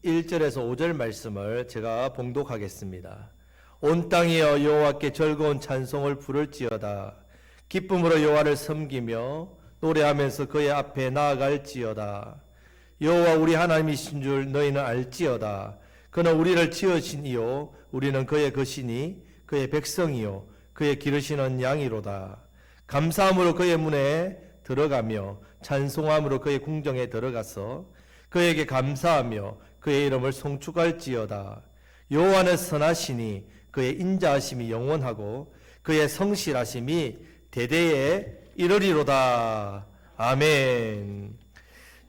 1절에서 5절 말씀을 제가 봉독하겠습니다. 온 땅이여 여호와께 즐거운 찬송을 부를지어다. 기쁨으로 여호와를 섬기며 노래하면서 그의 앞에 나아갈지어다. 여호와 우리 하나님이신 줄 너희는 알지어다. 그는 우리를 지으신 이요 우리는 그의 것이니 그의 백성이요 그의 기르시는 양이로다. 감사함으로 그의 문에 들어가며 찬송함으로 그의 궁정에 들어가서 그에게 감사하며 그의 이름을 송축할지어다. 여호와는 선하시니 그의 인자하심이 영원하고 그의 성실하심이 대대에 이르리로다. 아멘.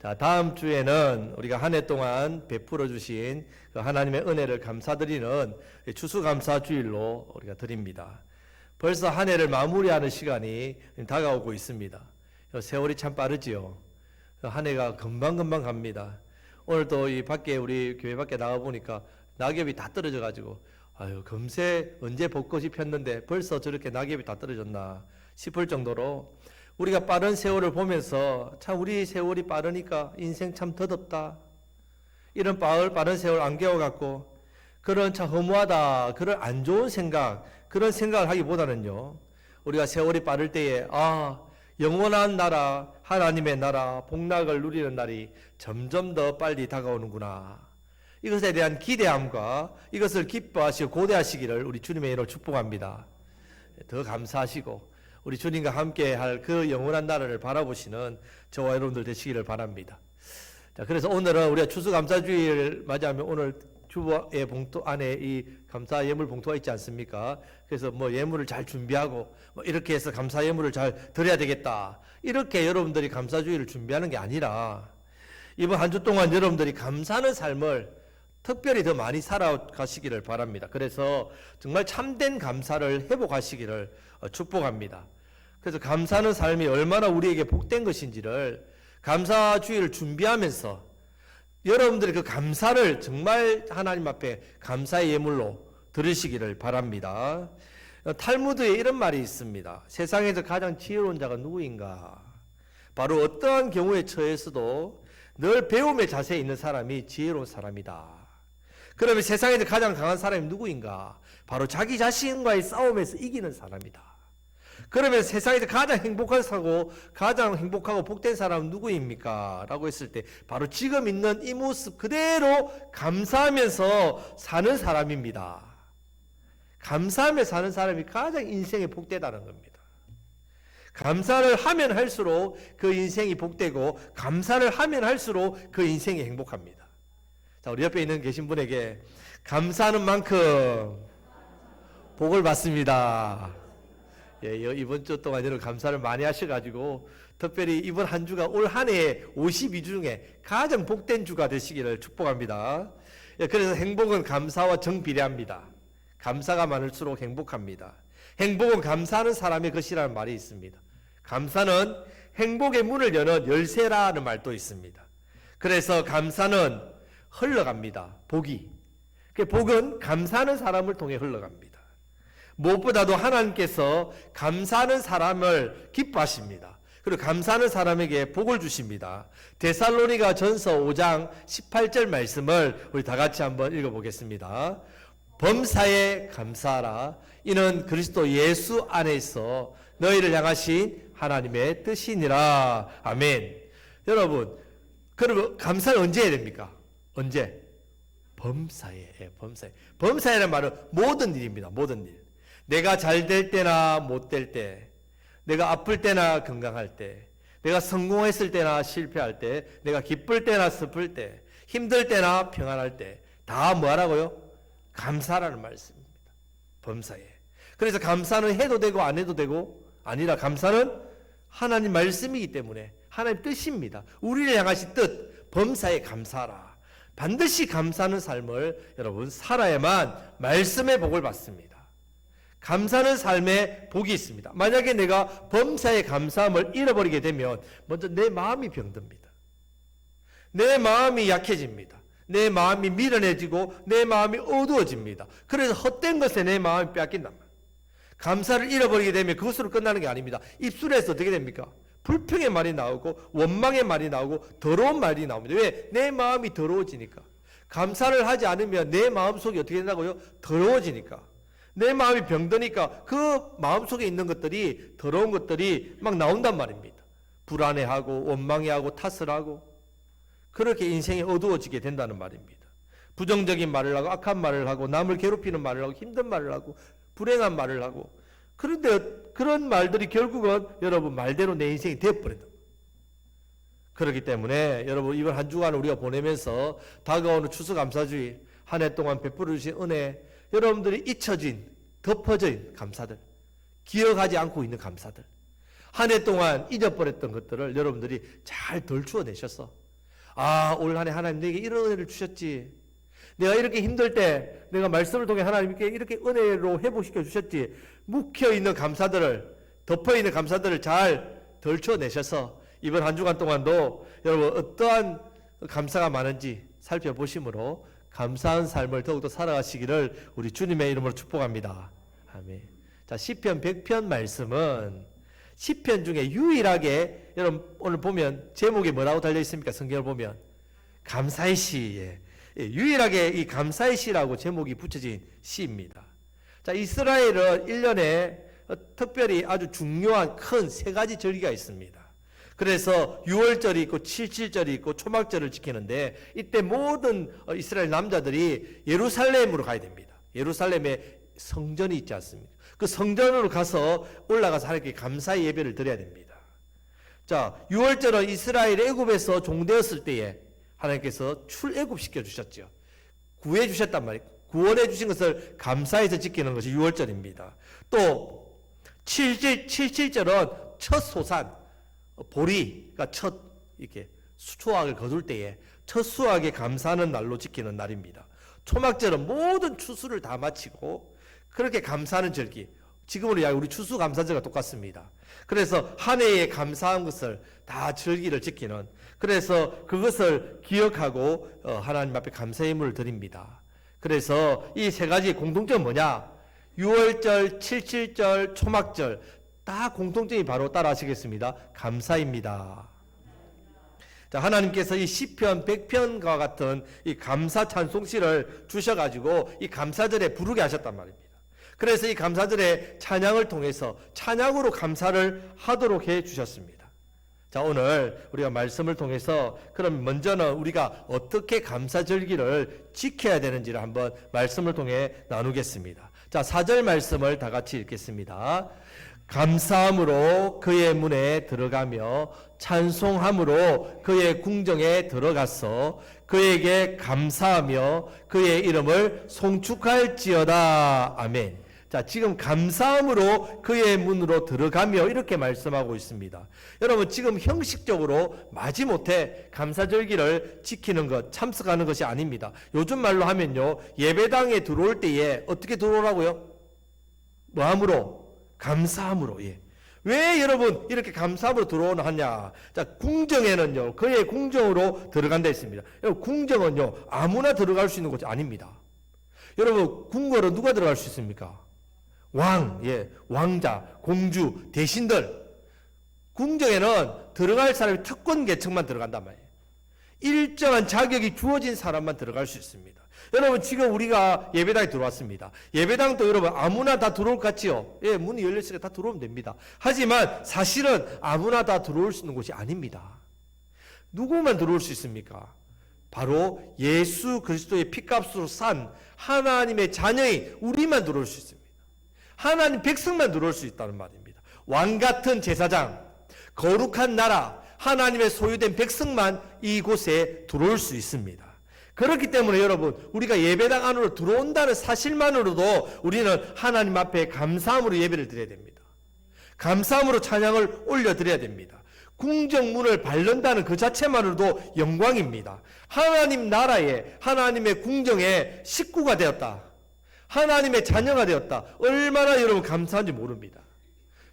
자, 다음 주에는 우리가 한 해 동안 베풀어 주신 그 하나님의 은혜를 감사드리는 추수감사주일로 우리가 드립니다. 벌써 한 해를 마무리하는 시간이 다가오고 있습니다. 세월이 참 빠르지요. 한 해가 금방금방 갑니다. 오늘도 이 밖에 우리 교회 밖에 나가 보니까 낙엽이 다 떨어져 가지고 아유 금세 언제 벚꽃이 폈는데 벌써 저렇게 낙엽이 다 떨어졌나 싶을 정도로 우리가 빠른 세월을 보면서 참 우리 세월이 빠르니까 인생 참 더덥다. 이런 빠른 세월 안겨워갖고 그런 참 허무하다. 그런 안 좋은 생각 그런 생각을 하기보다는요. 우리가 세월이 빠를 때에 영원한 나라 하나님의 나라 복락을 누리는 날이 점점 더 빨리 다가오는구나. 이것에 대한 기대함과 이것을 기뻐하시고 고대하시기를 우리 주님의 이름으로 축복합니다. 더 감사하시고 우리 주님과 함께 할 그 영원한 나라를 바라보시는 저와 여러분들 되시기를 바랍니다. 자, 그래서 오늘은 우리가 추수감사주의를 맞이하면 오늘 주보의 봉투 안에 이 감사 예물 봉투가 있지 않습니까? 그래서 뭐 예물을 잘 준비하고 뭐 이렇게 해서 감사 예물을 잘 드려야 되겠다. 이렇게 여러분들이 감사주의를 준비하는 게 아니라 이번 한 주 동안 여러분들이 감사하는 삶을 특별히 더 많이 살아가시기를 바랍니다. 그래서 정말 참된 감사를 회복하시기를 축복합니다. 그래서 감사하는 삶이 얼마나 우리에게 복된 것인지를 감사주의를 준비하면서 여러분들이 그 감사를 정말 하나님 앞에 감사의 예물로 드리시기를 바랍니다. 탈무드에 이런 말이 있습니다. 세상에서 가장 지혜로운 자가 누구인가? 바로 어떠한 경우에 처해서도 늘 배움의 자세에 있는 사람이 지혜로운 사람이다. 그러면 세상에서 가장 강한 사람이 누구인가? 바로 자기 자신과의 싸움에서 이기는 사람이다. 그러면 세상에서 가장 가장 행복하고 복된 사람은 누구입니까? 라고 했을 때 바로 지금 있는 이 모습 그대로 감사하면서 사는 사람입니다. 감사하며 사는 사람이 가장 인생이 복되다는 겁니다. 감사를 하면 할수록 그 인생이 복되고 감사를 하면 할수록 그 인생이 행복합니다. 자, 우리 옆에 있는 계신 분에게 감사하는 만큼 복을 받습니다. 예, 이번 주 동안 여러분 감사를 많이 하셔가지고 특별히 이번 한 주가 올 한 해의 52주 중에 가장 복된 주가 되시기를 축복합니다. 예, 그래서 행복은 감사와 정비례합니다. 감사가 많을수록 행복합니다. 행복은 감사하는 사람의 것이라는 말이 있습니다. 감사는 행복의 문을 여는 열쇠라는 말도 있습니다. 그래서 감사는 흘러갑니다. 복이. 복은 감사하는 사람을 통해 흘러갑니다. 무엇보다도 하나님께서 감사하는 사람을 기뻐하십니다. 그리고 감사하는 사람에게 복을 주십니다. 데살로니가 전서 5장 18절 말씀을 우리 다 같이 한번 읽어보겠습니다. 범사에 감사하라. 이는 그리스도 예수 안에서 너희를 향하신 하나님의 뜻이니라. 아멘. 여러분, 그러면 감사를 언제 해야 됩니까? 언제? 범사에. 범사에라는 말은 모든 일입니다. 모든 일. 내가 잘 될 때나 못 될 때, 내가 아플 때나 건강할 때, 내가 성공했을 때나 실패할 때, 내가 기쁠 때나 슬플 때, 힘들 때나 평안할 때, 다 뭐라고요? 감사라는 말씀입니다. 범사에. 그래서 감사는 해도 되고 안 해도 되고 아니라 감사는 하나님 말씀이기 때문에 하나님 뜻입니다. 우리를 향하신 뜻, 범사에 감사하라. 반드시 감사하는 삶을 여러분 살아야만 말씀의 복을 받습니다. 감사하는 삶에 복이 있습니다. 만약에 내가 범사에 감사함을 잃어버리게 되면 먼저 내 마음이 병듭니다. 내 마음이 약해집니다. 내 마음이 미련해지고 내 마음이 어두워집니다. 그래서 헛된 것에 내 마음이 빼앗긴단 말이에요. 감사를 잃어버리게 되면 그것으로 끝나는 게 아닙니다. 입술에서 어떻게 됩니까? 불평의 말이 나오고 원망의 말이 나오고 더러운 말이 나옵니다. 왜? 내 마음이 더러워지니까. 감사를 하지 않으면 내 마음속이 어떻게 된다고요? 더러워지니까. 내 마음이 병드니까 그 마음속에 있는 것들이, 더러운 것들이 막 나온단 말입니다. 불안해하고 원망해하고 탓을 하고 그렇게 인생이 어두워지게 된다는 말입니다. 부정적인 말을 하고 악한 말을 하고 남을 괴롭히는 말을 하고 힘든 말을 하고 불행한 말을 하고, 그런데 그런 말들이 결국은 여러분 말대로 내 인생이 되어버린다. 그렇기 때문에 여러분 이번 한 주간 우리가 보내면서 다가오는 추수감사주일, 한 해 동안 베풀어 주신 은혜, 여러분들이 잊혀진, 덮어진 감사들, 기억하지 않고 있는 감사들, 한 해 동안 잊어버렸던 것들을 여러분들이 잘 덜추어내셔서, 아, 올 한 해 하나님 내게 이런 은혜를 주셨지, 내가 이렇게 힘들 때 내가 말씀을 통해 하나님께 이렇게 은혜로 회복시켜 주셨지, 묵혀있는 감사들을, 덮어있는 감사들을 잘 덜추어내셔서 이번 한 주간 동안도 여러분 어떠한 감사가 많은지 살펴보심으로 감사한 삶을 더욱더 살아가시기를 우리 주님의 이름으로 축복합니다. 아멘. 자, 시편 100편 말씀은 시편 중에 유일하게, 여러분 오늘 보면 제목이 뭐라고 달려 있습니까? 성경을 보면 감사의 시. 유일하게 이 감사의 시라고 제목이 붙여진 시입니다. 자, 이스라엘은 1년에 특별히 아주 중요한 큰 세 가지 절기가 있습니다. 그래서 6월절이 있고 7.7절이 있고 초막절을 지키는데, 이때 모든 이스라엘 남자들이 예루살렘으로 가야 됩니다. 예루살렘에 성전이 있지 않습니까? 그 성전으로 가서 올라가서 하나님께 감사의 예배를 드려야 됩니다. 자, 6월절은 이스라엘 애굽에서 종되었을 때에 하나님께서 출애굽시켜 주셨죠. 구해 주셨단 말이에요. 구원해 주신 것을 감사해서 지키는 것이 6월절입니다. 또 7.7절은 첫 소산, 보리가 첫 이렇게 수확을 거둘 때에 첫 수확에 감사하는 날로 지키는 날입니다. 초막절은 모든 추수를 다 마치고 그렇게 감사하는 절기. 지금으로 우리 추수감사절과 똑같습니다. 그래서 한 해에 감사한 것을 다 절기를 지키는, 그래서 그것을 기억하고 하나님 앞에 감사의 예물을 드립니다. 그래서 이 세 가지 공통점은 뭐냐? 6월절, 7.7절, 초막절 다 공통점이 바로 따라 하시겠습니다. 감사입니다. 자, 하나님께서 이 시편 100편과 같은 이 감사 찬송시를 주셔가지고 이 감사절에 부르게 하셨단 말입니다. 그래서 이 감사절에 찬양을 통해서 찬양으로 감사를 하도록 해 주셨습니다. 자, 오늘 우리가 말씀을 통해서 그럼 먼저는 우리가 어떻게 감사절기를 지켜야 되는지를 한번 말씀을 통해 나누겠습니다. 자, 4절 말씀을 다 같이 읽겠습니다. 감사함으로 그의 문에 들어가며 찬송함으로 그의 궁정에 들어가서 그에게 감사하며 그의 이름을 송축할지어다. 아멘. 자, 지금 감사함으로 그의 문으로 들어가며 이렇게 말씀하고 있습니다. 여러분, 지금 형식적으로 마지못해 감사절기를 지키는 것, 참석하는 것이 아닙니다. 요즘 말로 하면요, 예배당에 들어올 때에 어떻게 들어오라고요? 뭐함으로? 감사함으로. 예. 왜 여러분 이렇게 감사함으로 들어오나 하냐? 자, 궁정에는요, 그의 궁정으로 들어간다 했습니다. 여러분, 궁정은요, 아무나 들어갈 수 있는 곳이 아닙니다. 여러분, 궁궐은 누가 들어갈 수 있습니까? 왕, 예, 왕자, 공주, 대신들. 궁정에는 들어갈 사람이 특권 계층만 들어간단 말이에요. 일정한 자격이 주어진 사람만 들어갈 수 있습니다. 여러분, 지금 우리가 예배당에 들어왔습니다. 예배당도 여러분 아무나 다 들어올 것 같지요? 예, 문이 열렸으니까 다 들어오면 됩니다. 하지만 사실은 아무나 다 들어올 수 있는 곳이 아닙니다. 누구만 들어올 수 있습니까? 바로 예수 그리스도의 피값으로 산 하나님의 자녀인 우리만 들어올 수 있습니다. 하나님 백성만 들어올 수 있다는 말입니다. 왕같은 제사장, 거룩한 나라, 하나님의 소유된 백성만 이곳에 들어올 수 있습니다. 그렇기 때문에 여러분, 우리가 예배당 안으로 들어온다는 사실만으로도 우리는 하나님 앞에 감사함으로 예배를 드려야 됩니다. 감사함으로 찬양을 올려드려야 됩니다. 궁정문을 밟는다는 그 자체만으로도 영광입니다. 하나님 나라에, 하나님의 궁정에 식구가 되었다, 하나님의 자녀가 되었다, 얼마나 여러분 감사한지 모릅니다.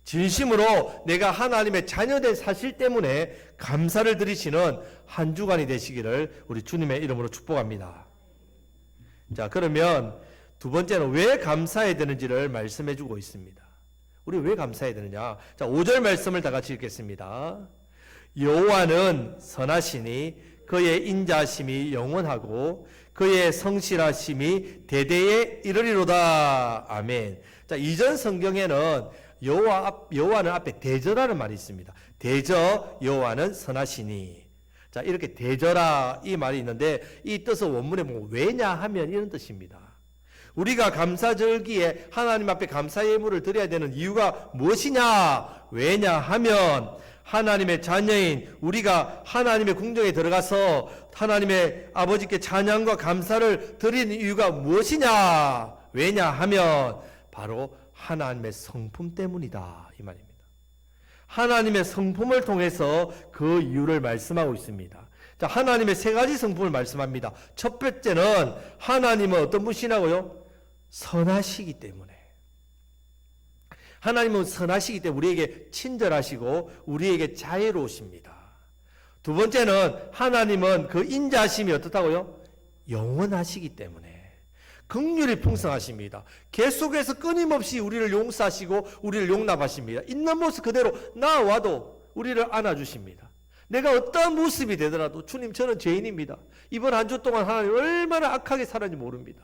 진심으로 내가 하나님의 자녀된 사실 때문에 감사를 드리시는 한 주간이 되시기를 우리 주님의 이름으로 축복합니다. 자, 그러면 두 번째는 왜 감사해야 되는지를 말씀해 주고 있습니다. 우리 왜 감사해야 되느냐? 자, 5절 말씀을 다 같이 읽겠습니다. 여호와는 선하시니 그의 인자심이 영원하고 그의 성실하심이 대대에 이르리로다. 아멘. 자, 이전 성경에는 여호와는 앞에 대저라는 말이 있습니다. 대저 여호와는 선하시니. 자, 이렇게 대저라 이 말이 있는데 이 뜻은 원문에 보면 왜냐하면 이런 뜻입니다. 우리가 감사절기에 하나님 앞에 감사 예물을 드려야 되는 이유가 무엇이냐? 왜냐하면 하나님의 자녀인 우리가 하나님의 궁정에 들어가서 하나님의 아버지께 찬양과 감사를 드리는 이유가 무엇이냐? 왜냐하면 바로 하나님의 성품 때문이다 이 말입니다. 하나님의 성품을 통해서 그 이유를 말씀하고 있습니다. 자, 하나님의 세 가지 성품을 말씀합니다. 첫 번째는 하나님은 어떤 분이시냐고요? 선하시기 때문에. 하나님은 선하시기 때문에 우리에게 친절하시고 우리에게 자애로우십니다. 두 번째는 하나님은 그 인자하심이 어떻다고요? 영원하시기 때문에. 긍휼이 풍성하십니다. 계속해서 끊임없이 우리를 용서하시고 우리를 용납하십니다. 있는 모습 그대로 나와도 우리를 안아주십니다. 내가 어떠한 모습이 되더라도 주님 저는 죄인입니다. 이번 한 주 동안 하나님 얼마나 악하게 살았는지 모릅니다.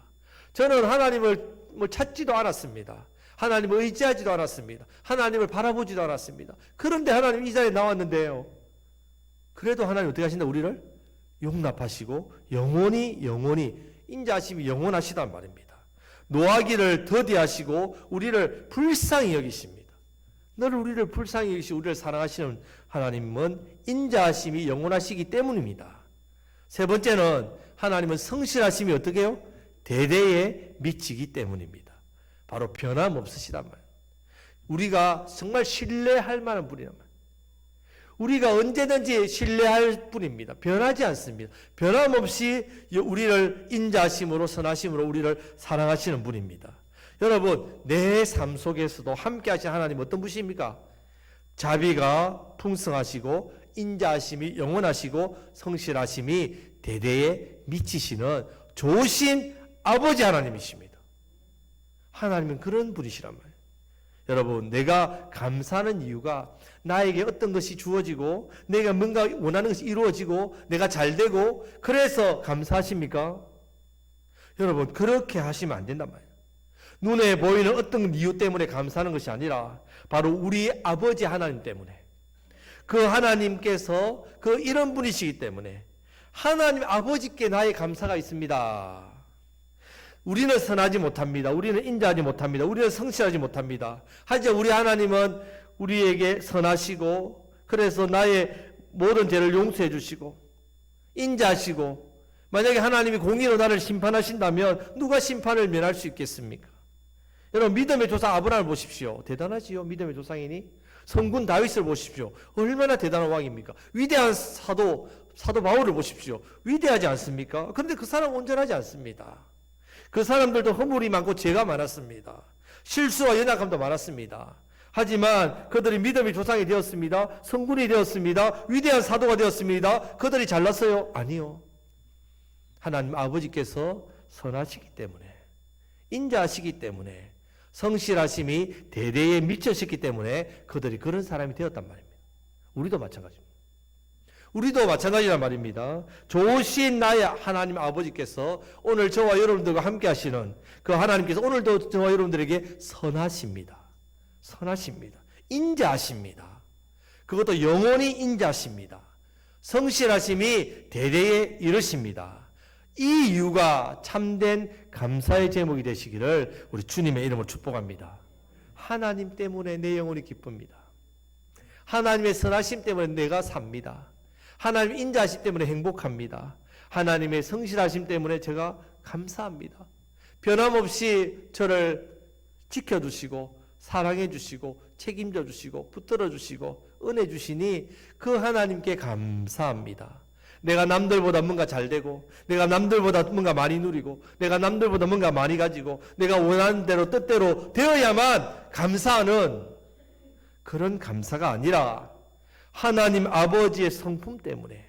저는 하나님을 찾지도 않았습니다. 하나님을 의지하지도 않았습니다. 하나님을 바라보지도 않았습니다. 그런데 하나님 이 자리에 나왔는데요. 그래도 하나님 어떻게 하신다? 우리를 용납하시고 영원히 인자하심이 영원하시단 말입니다. 노하기를 더디하시고 우리를 불쌍히 여기십니다. 늘 우리를 불쌍히 여기시고 우리를 사랑하시는 하나님은 인자하심이 영원하시기 때문입니다. 세 번째는 하나님은 성실하심이 어떻게 해요? 대대에 미치기 때문입니다. 바로 변함없으시단 말이에요. 우리가 정말 신뢰할 만한 분이란 말이에요. 우리가 언제든지 신뢰할 분입니다. 변하지 않습니다. 변함없이 우리를 인자하심으로 선하심으로 우리를 사랑하시는 분입니다. 여러분 내 삶 속에서도 함께 하신 하나님 어떤 분이십니까? 자비가 풍성하시고 인자하심이 영원하시고 성실하심이 대대에 미치시는 좋으신 아버지 하나님이십니다. 하나님은 그런 분이시란 말이에요. 여러분 내가 감사하는 이유가 나에게 어떤 것이 주어지고 내가 뭔가 원하는 것이 이루어지고 내가 잘되고 그래서 감사하십니까? 여러분 그렇게 하시면 안 된단 말이에요. 눈에 보이는 어떤 이유 때문에 감사하는 것이 아니라 바로 우리 아버지 하나님 때문에 그 하나님께서 그 이런 분이시기 때문에 하나님 아버지께 나의 감사가 있습니다. 우리는 선하지 못합니다. 우리는 인자하지 못합니다. 우리는 성실하지 못합니다. 하지만 우리 하나님은 우리에게 선하시고 그래서 나의 모든 죄를 용서해 주시고 인자하시고 만약에 하나님이 공의로 나를 심판하신다면 누가 심판을 면할 수 있겠습니까? 여러분 믿음의 조상 아브라함을 보십시오. 대단하지요. 믿음의 조상이니 성군 다윗을 보십시오. 얼마나 대단한 왕입니까? 위대한 사도 바울을 보십시오. 위대하지 않습니까? 그런데 그 사람 온전하지 않습니다. 그 사람들도 허물이 많고 죄가 많았습니다. 실수와 연약함도 많았습니다. 하지만 그들이 믿음의 조상이 되었습니다. 성군이 되었습니다. 위대한 사도가 되었습니다. 그들이 잘났어요? 아니요. 하나님 아버지께서 선하시기 때문에 인자하시기 때문에 성실하심이 대대에 미쳐졌기 때문에 그들이 그런 사람이 되었단 말입니다. 우리도 마찬가지입니다. 우리도 마찬가지란 말입니다. 좋으신 나의 하나님 아버지께서 오늘 저와 여러분들과 함께 하시는 그 하나님께서 오늘도 저와 여러분들에게 선하십니다. 선하십니다. 인자하십니다. 그것도 영원히 인자하십니다. 성실하심이 대대에 이르십니다. 이 이유가 참된 감사의 제목이 되시기를 우리 주님의 이름으로 축복합니다. 하나님 때문에 내 영혼이 기쁩니다. 하나님의 선하심 때문에 내가 삽니다. 하나님 인자하심 때문에 행복합니다. 하나님의 성실하심 때문에 제가 감사합니다. 변함없이 저를 지켜주시고 사랑해 주시고 책임져 주시고 붙들어 주시고 은혜 주시니 그 하나님께 감사합니다. 내가 남들보다 뭔가 잘되고 내가 남들보다 뭔가 많이 누리고 내가 남들보다 뭔가 많이 가지고 내가 원하는 대로 뜻대로 되어야만 감사하는 그런 감사가 아니라 하나님 아버지의 성품 때문에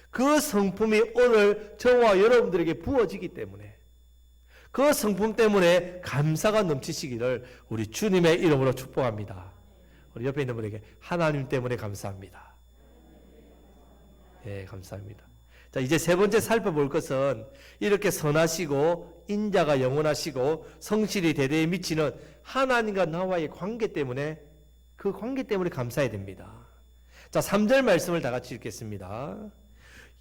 그 성품이 오늘 저와 여러분들에게 부어지기 때문에 그 성품 때문에 감사가 넘치시기를 우리 주님의 이름으로 축복합니다. 우리 옆에 있는 분에게 하나님 때문에 감사합니다. 예, 감사합니다. 자, 이제 세 번째 살펴볼 것은 이렇게 선하시고 인자가 영원하시고 성실이 대대에 미치는 하나님과 나와의 관계 때문에, 그 관계 때문에 감사해야 됩니다. 자, 3절 말씀을 다 같이 읽겠습니다.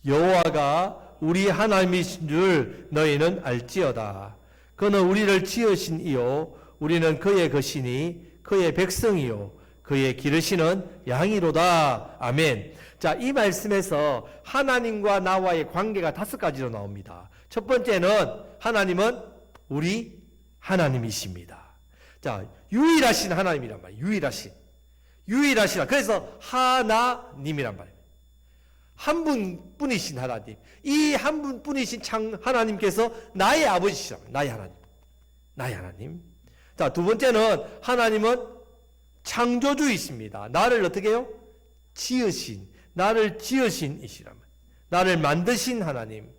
여호와가 우리 하나님이신 줄 너희는 알지어다. 그는 우리를 지으신 이요 우리는 그의 것이니 그의 백성이요 그의 기르시는 양이로다. 아멘. 자, 이 말씀에서 하나님과 나와의 관계가 5가지로 나옵니다. 첫 번째는 하나님은 우리 하나님이십니다. 자, 유일하신 하나님이란 말이에요. 유일하시라. 그래서 하나님이란 말이에요. 한 분뿐이신 하나님. 이 한 분뿐이신 하나님께서 나의 아버지시라. 나의 하나님. 자, 두 번째는 하나님은 창조주이십니다. 나를 어떻게 해요? 나를 지으신 이시라. 나를 만드신 하나님,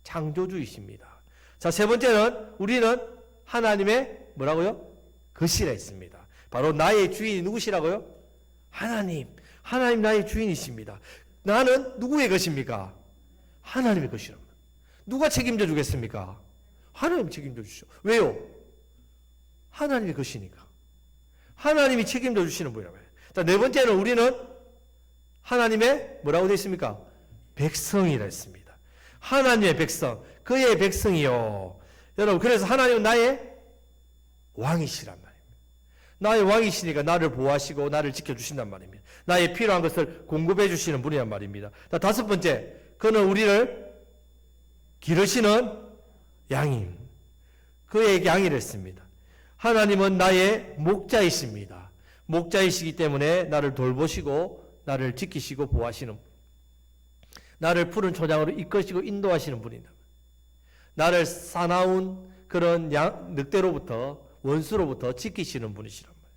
창조주이십니다. 자, 세 번째는 우리는 하나님의 뭐라고요? 것이라 했습니다. 바로 나의 주인이 누구시라고요? 하나님 나의 주인이십니다. 나는 누구의 것입니까? 하나님의 것이라. 누가 책임져 주겠습니까? 하나님 책임져 주시오. 왜요? 하나님의 것이니까. 하나님이 책임져 주시는 분이란 말이에요. 자, 네 번째는 우리는 하나님의 뭐라고 되어 있습니까? 백성이라 했습니다. 하나님의 백성, 그의 백성이요. 여러분, 그래서 하나님은 나의 왕이시란 말입니다. 나의 왕이시니까 나를 보호하시고 나를 지켜주신단 말입니다. 나의 필요한 것을 공급해 주시는 분이란 말입니다. 자, 다섯 번째, 그는 우리를 기르시는 양임, 그의 양이라 했습니다. 하나님은 나의 목자이십니다. 목자이시기 때문에 나를 돌보시고 나를 지키시고 보호하시는, 나를 푸른 초장으로 이끄시고 인도하시는 분이다. 나를 사나운 그런 늑대로부터, 원수로부터 지키시는 분이시란 말이에요.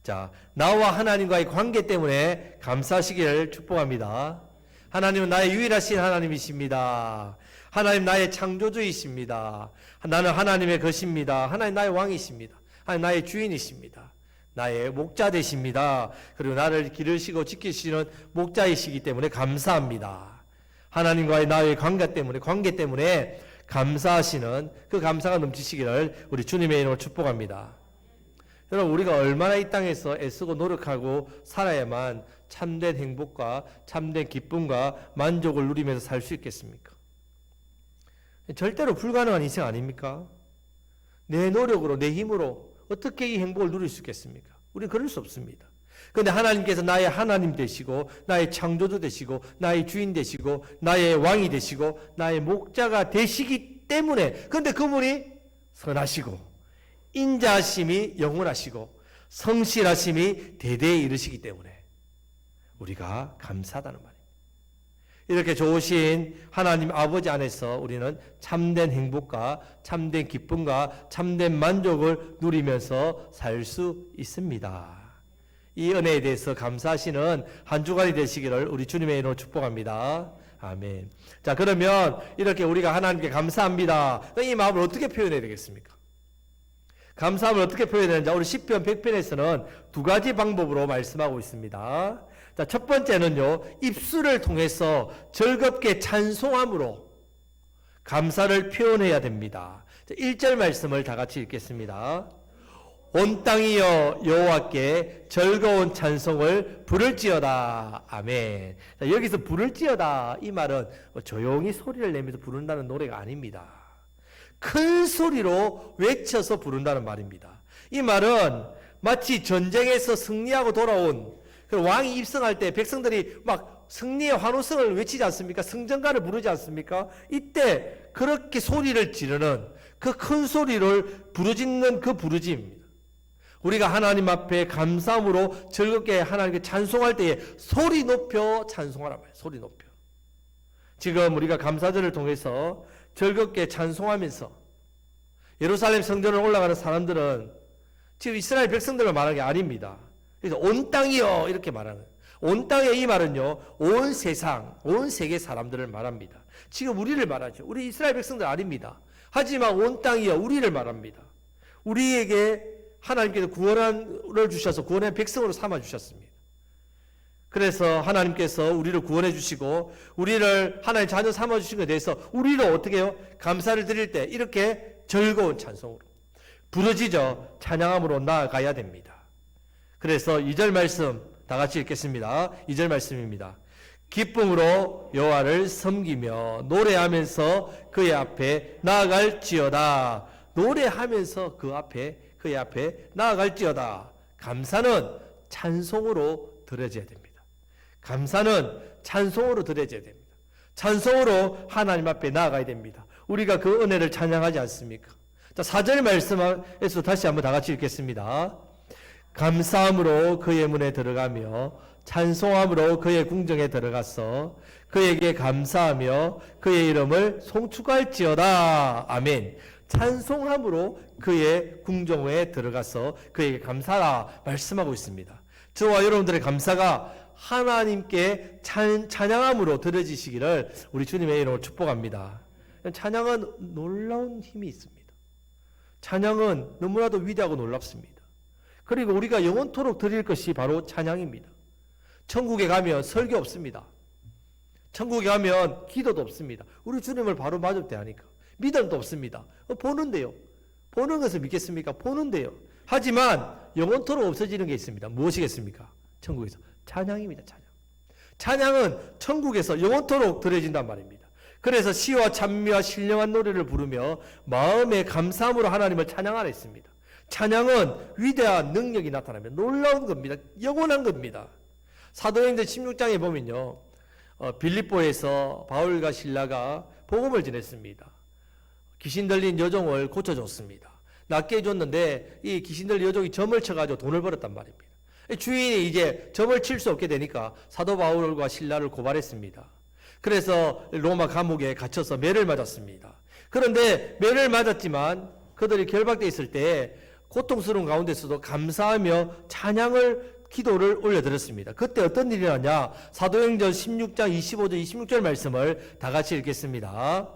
자, 나와 하나님과의 관계 때문에 감사하시기를 축복합니다. 하나님은 나의 유일하신 하나님이십니다. 하나님 나의 창조주이십니다. 나는 하나님의 것입니다. 하나님 나의 왕이십니다. 하나님 나의 주인이십니다. 나의 목자 되십니다. 그리고 나를 기르시고 지키시는 목자이시기 때문에 감사합니다. 하나님과의 나의 관계 때문에 감사하시는 그 감사가 넘치시기를 우리 주님의 이름으로 축복합니다. 여러분, 우리가 얼마나 이 땅에서 애쓰고 노력하고 살아야만 참된 행복과 참된 기쁨과 만족을 누리면서 살 수 있겠습니까? 절대로 불가능한 인생 아닙니까? 내 노력으로, 내 힘으로 어떻게 이 행복을 누릴 수 있겠습니까? 우리는 그럴 수 없습니다. 그런데 하나님께서 나의 하나님 되시고 나의 창조주 되시고 나의 주인 되시고 나의 왕이 되시고 나의 목자가 되시기 때문에, 그런데 그분이 선하시고 인자하심이 영원하시고 성실하심이 대대에 이르시기 때문에 우리가 감사하다는 말입니다. 이렇게 좋으신 하나님 아버지 안에서 우리는 참된 행복과 참된 기쁨과 참된 만족을 누리면서 살 수 있습니다. 이 은혜에 대해서 감사하시는 한 주간이 되시기를 우리 주님의 이름으로 축복합니다. 아멘. 자, 그러면 이렇게 우리가 하나님께 감사합니다. 이 마음을 어떻게 표현해야 되겠습니까? 감사함을 어떻게 표현하는지 우리 시편 100편에서는 두 가지 방법으로 말씀하고 있습니다. 자, 첫 번째는요, 입술을 통해서 즐겁게 찬송함으로 감사를 표현해야 됩니다. 자, 1절 말씀을 다 같이 읽겠습니다. 온 땅이여 여호와께 즐거운 찬송을 부를지어다. 아멘. 자, 여기서 부를지어다, 이 말은 조용히 소리를 내면서 부른다는 노래가 아닙니다. 큰 소리로 외쳐서 부른다는 말입니다. 이 말은 마치 전쟁에서 승리하고 돌아온 왕이 입성할 때 백성들이 막 승리의 환호성을 외치지 않습니까? 승전가를 부르지 않습니까? 이때 그렇게 소리를 지르는, 그 큰 소리를 부르짖는 그 부르짖입니다. 우리가 하나님 앞에 감사함으로 즐겁게 하나님께 찬송할 때에 소리 높여 찬송하란 말이에요. 소리 높여. 지금 우리가 감사절을 통해서 즐겁게 찬송하면서 예루살렘 성전을 올라가는 사람들은 지금 이스라엘 백성들을 말하는 게 아닙니다. 그래서 온 땅이요 이렇게 말하는 거예요. 온 땅의 이 말은요, 온 세상, 온 세계 사람들을 말합니다. 지금 우리를 말하죠. 우리 이스라엘 백성들 아닙니다. 하지만 온 땅이요, 우리를 말합니다. 우리에게 하나님께서 구원을 주셔서 구원의 백성으로 삼아주셨습니다. 그래서 하나님께서 우리를 구원해 주시고 우리를 하나님 자녀 삼아 주신 것에 대해서 우리를 어떻게 해요? 감사를 드릴 때 이렇게 즐거운 찬송으로 부르짖어 찬양함으로 나아가야 됩니다. 그래서 2절 말씀 다 같이 읽겠습니다. 2절 말씀입니다. 기쁨으로 여호와를 섬기며 노래하면서 그의 앞에 나아갈지어다. 노래하면서 그의 앞에 나아갈지어다. 감사는 찬송으로 드려져야 됩니다. 감사는 찬송으로 드려져야 됩니다. 찬송으로 하나님 앞에 나아가야 됩니다. 우리가 그 은혜를 찬양하지 않습니까? 자, 4절 말씀에서 다시 한번 다 같이 읽겠습니다. 감사함으로 그의 문에 들어가며 찬송함으로 그의 궁정에 들어가서 그에게 감사하며 그의 이름을 송축할지어다. 아멘. 찬송함으로 그의 궁정에 들어가서 그에게 감사하라 말씀하고 있습니다. 저와 여러분들의 감사가 하나님께 찬양함으로 드려지시기를 우리 주님의 이름으로 축복합니다. 찬양은 놀라운 힘이 있습니다. 찬양은 너무나도 위대하고 놀랍습니다. 그리고 우리가 영원토록 드릴 것이 바로 찬양입니다. 천국에 가면 설교 없습니다. 천국에 가면 기도도 없습니다. 우리 주님을 바로 마주 대하니까. 믿음도 없습니다. 보는데요. 보는 것을 믿겠습니까? 보는데요. 하지만 영원토록 없어지는 게 있습니다. 무엇이겠습니까? 천국에서. 찬양입니다. 찬양. 찬양은 천국에서 영원토록 드려진단 말입니다. 그래서 시와 찬미와 신령한 노래를 부르며 마음의 감사함으로 하나님을 찬양하라 했습니다. 찬양은 위대한 능력이 나타나면 놀라운 겁니다. 영원한 겁니다. 사도행전 16장에 보면요. 빌립보에서 바울과 실라가 복음을 전했습니다. 귀신 들린 여종을 고쳐줬습니다. 낫게 해줬는데 이 귀신 들린 여종이 점을 쳐가지고 돈을 벌었단 말입니다. 주인이 이제 점을 칠 수 없게 되니까 사도 바울과 실라를 고발했습니다. 그래서 로마 감옥에 갇혀서 매를 맞았습니다. 그런데 매를 맞았지만 그들이 결박되어 있을 때 고통스러운 가운데서도 감사하며 찬양을 기도를 올려드렸습니다. 그때 어떤 일이 일어나냐? 사도행전 16장 25절 26절 말씀을 다 같이 읽겠습니다.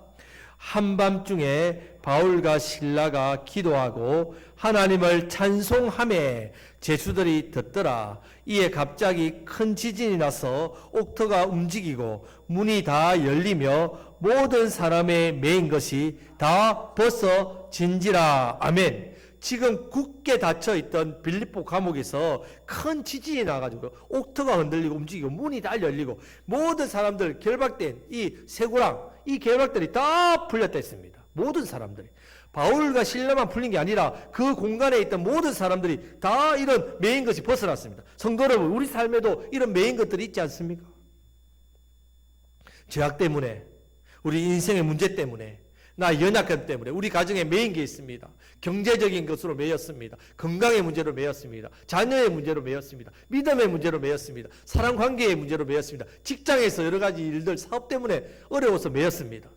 한밤중에 바울과 실라가 기도하고 하나님을 찬송하매 제수들이 듣더라. 이에 갑자기 큰 지진이 나서 옥터가 움직이고 문이 다 열리며 모든 사람의 매인 것이 다 벗어진지라. 아멘. 지금 굳게 닫혀있던 빌립보 감옥에서 큰 지진이 나가지고 옥터가 흔들리고 움직이고 문이 다 열리고 모든 사람들 결박된 이 쇠고랑 이 결박들이 다 풀렸다 했습니다. 모든 사람들이. 바울과 실라만 풀린 게 아니라 그 공간에 있던 모든 사람들이 다 이런 매인 것이 벗어났습니다. 성도 여러분, 우리 삶에도 이런 매인 것들이 있지 않습니까? 죄악 때문에, 우리 인생의 문제 때문에, 나 연약함 때문에 우리 가정에 매인 게 있습니다. 경제적인 것으로 매였습니다. 건강의 문제로 매였습니다. 자녀의 문제로 매였습니다. 믿음의 문제로 매였습니다. 사랑관계의 문제로 매였습니다. 직장에서 여러 가지 일들, 사업 때문에 어려워서 매였습니다.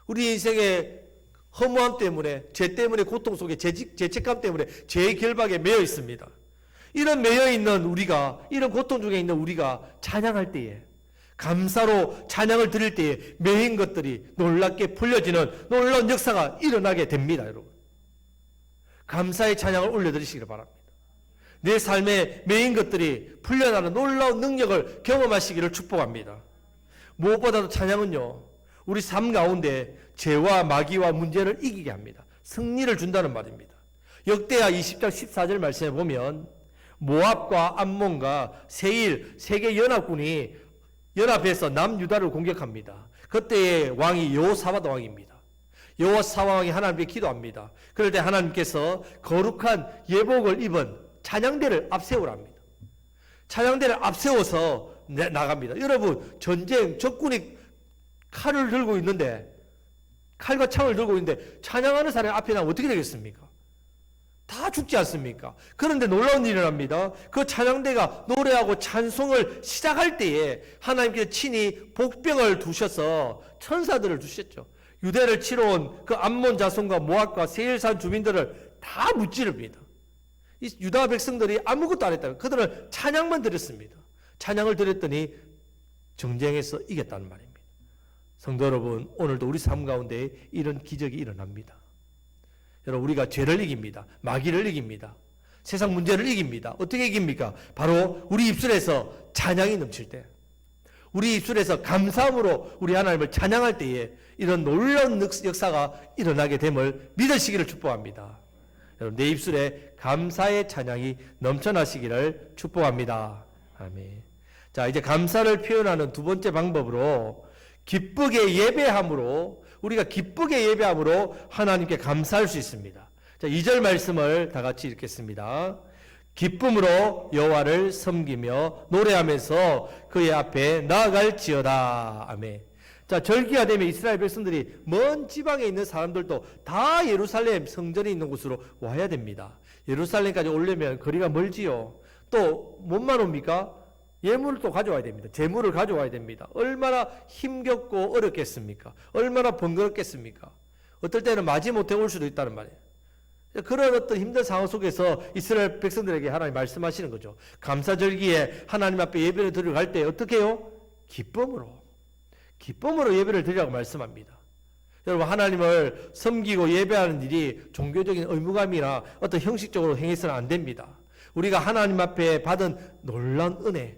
우리 인생의 허무함 때문에, 죄 때문에 고통 속에 죄책감 때문에 죄의 결박에 매여 있습니다. 이런 매여 있는 우리가, 이런 고통 중에 있는 우리가 찬양할 때에, 감사로 찬양을 드릴 때에 매인 것들이 놀랍게 풀려지는 놀라운 역사가 일어나게 됩니다, 여러분. 감사의 찬양을 올려드리시기를 바랍니다. 내 삶에 매인 것들이 풀려나는 놀라운 능력을 경험하시기를 축복합니다. 무엇보다도 찬양은요, 우리 삶 가운데 죄와 마귀와 문제를 이기게 합니다. 승리를 준다는 말입니다. 역대하 20장 14절 말씀에 보면 모압과 암몬과 세일 세계 연합군이 연합해서 남유다를 공격합니다. 그때의 왕이 여호사밧 왕입니다. 여호사밧 왕이 하나님께 기도합니다. 그럴 때 하나님께서 거룩한 예복을 입은 찬양대를 앞세우랍니다. 찬양대를 앞세워서 나갑니다. 여러분, 전쟁 적군이 칼을 들고 있는데, 칼과 창을 들고 있는데 찬양하는 사람이 앞에 나면 어떻게 되겠습니까? 다 죽지 않습니까? 그런데 놀라운 일이 일어납니다. 그 찬양대가 노래하고 찬송을 시작할 때에 하나님께서 친히 복병을 두셔서 천사들을 두셨죠. 유대를 치러 온 그 암몬 자손과 모압과 세일산 주민들을 다 무찌릅니다. 이 유다 백성들이 아무것도 안 했다. 그들은 찬양만 드렸습니다. 찬양을 드렸더니 정쟁에서 이겼다는 말입니다. 성도 여러분, 오늘도 우리 삶 가운데 이런 기적이 일어납니다. 여러분, 우리가 죄를 이깁니다. 마귀를 이깁니다. 세상 문제를 이깁니다. 어떻게 이깁니까? 바로 우리 입술에서 찬양이 넘칠 때, 우리 입술에서 감사함으로 우리 하나님을 찬양할 때에 이런 놀라운 역사가 일어나게 됨을 믿으시기를 축복합니다. 여러분, 내 입술에 감사의 찬양이 넘쳐나시기를 축복합니다. 아멘. 자, 이제 감사를 표현하는 두 번째 방법으로 기쁘게 예배함으로, 우리가 기쁘게 예배함으로 하나님께 감사할 수 있습니다. 자, 2절 말씀을 다 같이 읽겠습니다. 기쁨으로 여호와를 섬기며 노래하면서 그의 앞에 나아갈지어다. 아멘. 자, 절기가 되면 이스라엘 백성들이 먼 지방에 있는 사람들도 다 예루살렘 성전이 있는 곳으로 와야 됩니다. 예루살렘까지 오려면 거리가 멀지요. 또 뭐만 옵니까? 예물을 또 가져와야 됩니다. 제물을 가져와야 됩니다. 얼마나 힘겹고 어렵겠습니까? 얼마나 번거롭겠습니까? 어떨 때는 마지못해 올 수도 있다는 말이에요. 그런 어떤 힘든 상황 속에서 이스라엘 백성들에게 하나님 말씀하시는 거죠. 감사절기에 하나님 앞에 예배를 드리러 갈 때 어떻게 해요? 기쁨으로 예배를 드리라고 말씀합니다. 여러분, 하나님을 섬기고 예배하는 일이 종교적인 의무감이나 어떤 형식적으로 행해서는 안 됩니다. 우리가 하나님 앞에 받은 놀라운 은혜,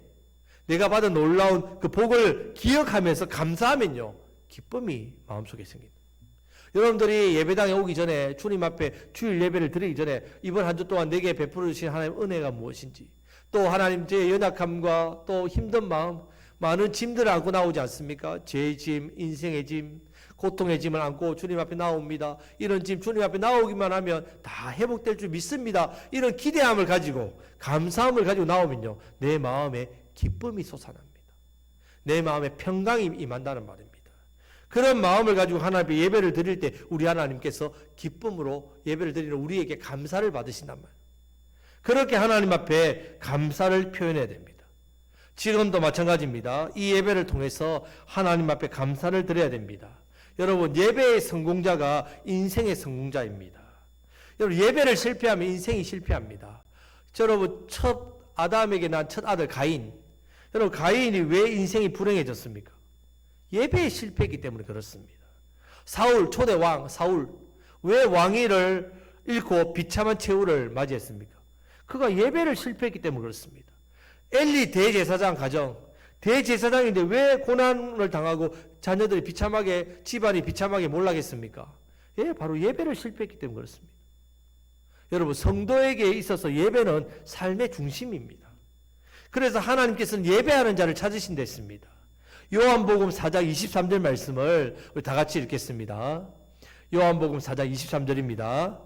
내가 받은 놀라운 그 복을 기억하면서 감사하면요, 기쁨이 마음속에 생깁니다. 여러분들이 예배당에 오기 전에, 주님 앞에 주일 예배를 드리기 전에 이번 한 주 동안 내게 베풀어 주신 하나님의 은혜가 무엇인지, 또 하나님 제 연약함과 또 힘든 마음, 많은 짐들을 안고 나오지 않습니까? 죄의 짐, 인생의 짐, 고통의 짐을 안고 주님 앞에 나옵니다. 이런 짐 주님 앞에 나오기만 하면 다 회복될 줄 믿습니다. 이런 기대함을 가지고, 감사함을 가지고 나오면요, 내 마음에 기쁨이 솟아납니다. 내 마음에 평강이 임한다는 말입니다. 그런 마음을 가지고 하나님 앞에 예배를 드릴 때 우리 하나님께서 기쁨으로 예배를 드리는 우리에게 감사를 받으신단 말이에요. 그렇게 하나님 앞에 감사를 표현해야 됩니다. 지금도 마찬가지입니다. 이 예배를 통해서 하나님 앞에 감사를 드려야 됩니다. 여러분, 예배의 성공자가 인생의 성공자입니다. 여러분, 예배를 실패하면 인생이 실패합니다. 여러분, 첫 아담에게 난 첫 아들 가인, 여러분, 가인이 왜 인생이 불행해졌습니까? 예배에 실패했기 때문에 그렇습니다. 사울, 초대 왕 사울, 왜 왕위를 잃고 비참한 최후를 맞이했습니까? 그가 예배를 실패했기 때문에 그렇습니다. 엘리 대제사장 가정, 대제사장인데 왜 고난을 당하고 자녀들이 비참하게, 집안이 비참하게 몰락했습니까? 예, 바로 예배를 실패했기 때문에 그렇습니다. 여러분, 성도에게 있어서 예배는 삶의 중심입니다. 그래서 하나님께서는 예배하는 자를 찾으신다 했습니다. 요한복음 4장 23절 말씀을 우리 다 같이 읽겠습니다. 요한복음 4장 23절입니다.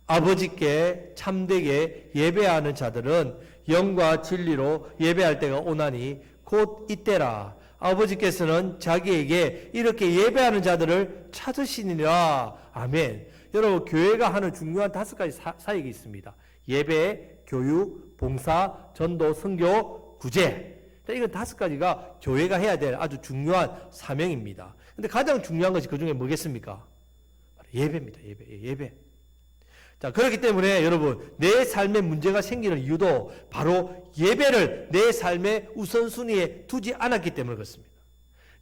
아버지께 참되게 예배하는 자들은 영과 진리로 예배할 때가 오나니 곧 이때라. 아버지께서는 자기에게 이렇게 예배하는 자들을 찾으시니라. 아멘. 여러분, 교회가 하는 중요한 5가지 사역이 있습니다. 예배, 교육, 봉사, 전도, 선교, 구제. 이건 5가지가 교회가 해야 될 아주 중요한 사명입니다. 근데 가장 중요한 것이 그 중에 뭐겠습니까? 예배입니다. 예배. 자, 그렇기 때문에 여러분, 내 삶에 문제가 생기는 이유도 바로 예배를 내 삶의 우선순위에 두지 않았기 때문에 그렇습니다.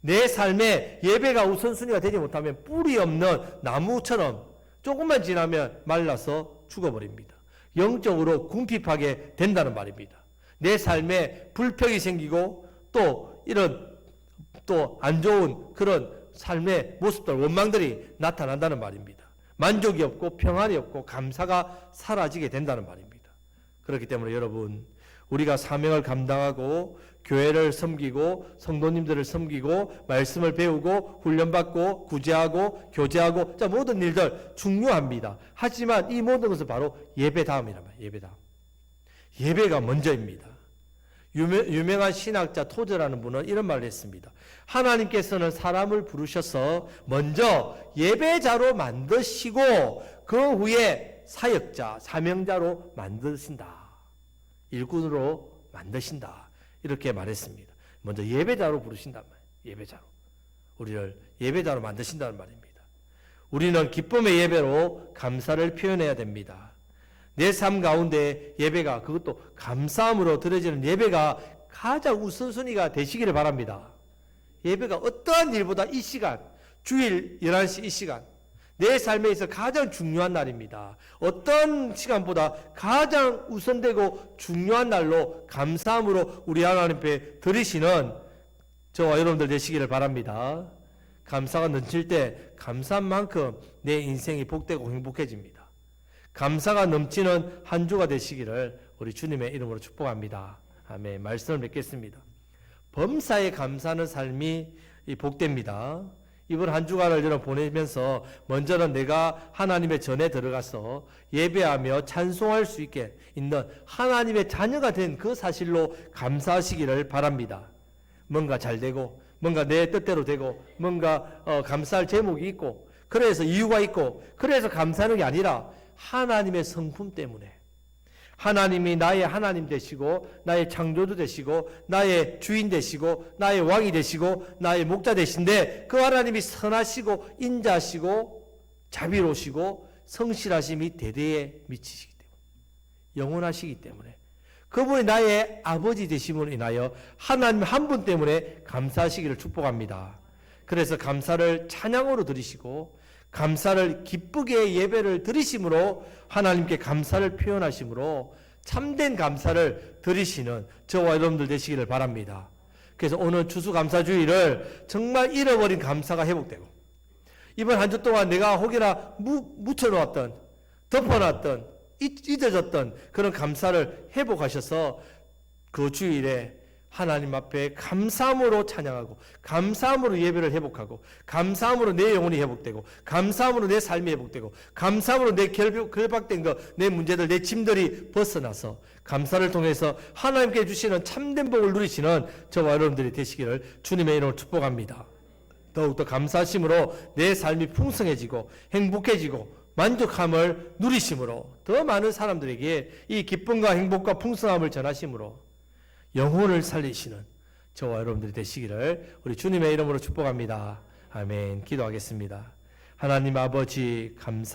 내 삶에 예배가 우선순위가 되지 못하면 뿌리 없는 나무처럼 조금만 지나면 말라서 죽어버립니다. 영적으로 궁핍하게 된다는 말입니다. 내 삶에 불평이 생기고 또 이런 또 안 좋은 그런 삶의 모습들, 원망들이 나타난다는 말입니다. 만족이 없고 평안이 없고 감사가 사라지게 된다는 말입니다. 그렇기 때문에 여러분, 우리가 사명을 감당하고 교회를 섬기고 성도님들을 섬기고 말씀을 배우고 훈련받고 구제하고 교제하고, 자, 모든 일들 중요합니다. 하지만 이 모든 것은 바로 예배다음이란 말이에요. 예배다음. 예배가 먼저입니다. 유명한 신학자 토저라는 분은 이런 말을 했습니다. 하나님께서는 사람을 부르셔서 먼저 예배자로 만드시고 그 후에 사역자, 사명자로 만드신다. 일꾼으로 만드신다. 이렇게 말했습니다. 먼저 예배자로 부르신단 말이에요. 예배자로. 우리를 예배자로 만드신다는 말입니다. 우리는 기쁨의 예배로 감사를 표현해야 됩니다. 내 삶 가운데 예배가, 그것도 감사함으로 드려지는 예배가 가장 우선순위가 되시기를 바랍니다. 예배가 어떠한 일보다 이 시간, 주일 11시 이 시간, 내 삶에 있어 가장 중요한 날입니다. 어떤 시간보다 가장 우선되고 중요한 날로 감사함으로 우리 하나님 앞에 드리시는 저와 여러분들 되시기를 바랍니다. 감사가 넘칠 때 감사한 만큼 내 인생이 복되고 행복해집니다. 감사가 넘치는 한 주가 되시기를 우리 주님의 이름으로 축복합니다. 아멘. 말씀을 맺겠습니다. 범사에 감사하는 삶이 복됩니다. 이번 한 주간을 여러분 보내면서 먼저는 내가 하나님의 전에 들어가서 예배하며 찬송할 수 있게 있는 하나님의 자녀가 된 그 사실로 감사하시기를 바랍니다. 뭔가 잘 되고 뭔가 내 뜻대로 되고 뭔가 감사할 제목이 있고 그래서 이유가 있고 그래서 감사하는 게 아니라 하나님의 성품 때문에 하나님이 나의 하나님 되시고 나의 창조주 되시고 나의 주인 되시고 나의 왕이 되시고 나의 목자 되신데 그 하나님이 선하시고 인자하시고 자비로우시고 성실하심이 대대에 미치시기 때문에 영원하시기 때문에 그분이 나의 아버지 되심으로 인하여 하나님 한 분 때문에 감사하시기를 축복합니다. 그래서 감사를 찬양으로 드리시고 감사를 기쁘게 예배를 드리심으로 하나님께 감사를 표현하심으로 참된 감사를 드리시는 저와 여러분들 되시기를 바랍니다. 그래서 오늘 추수감사주일을 정말 잃어버린 감사가 회복되고 이번 한 주 동안 내가 혹여나 묻혀놓았던 덮어놨던 잊어졌던 그런 감사를 회복하셔서 그 주일에 하나님 앞에 감사함으로 찬양하고 감사함으로 예배를 회복하고 감사함으로 내 영혼이 회복되고 감사함으로 내 삶이 회복되고 감사함으로 내 결박된 것, 내 문제들, 내 짐들이 벗어나서 감사를 통해서 하나님께 주시는 참된 복을 누리시는 저와 여러분들이 되시기를 주님의 이름으로 축복합니다. 더욱더 감사하심으로 내 삶이 풍성해지고 행복해지고 만족함을 누리심으로 더 많은 사람들에게 이 기쁨과 행복과 풍성함을 전하심으로 영혼을 살리시는 저와 여러분들이 되시기를 우리 주님의 이름으로 축복합니다. 아멘. 기도하겠습니다. 하나님 아버지 감사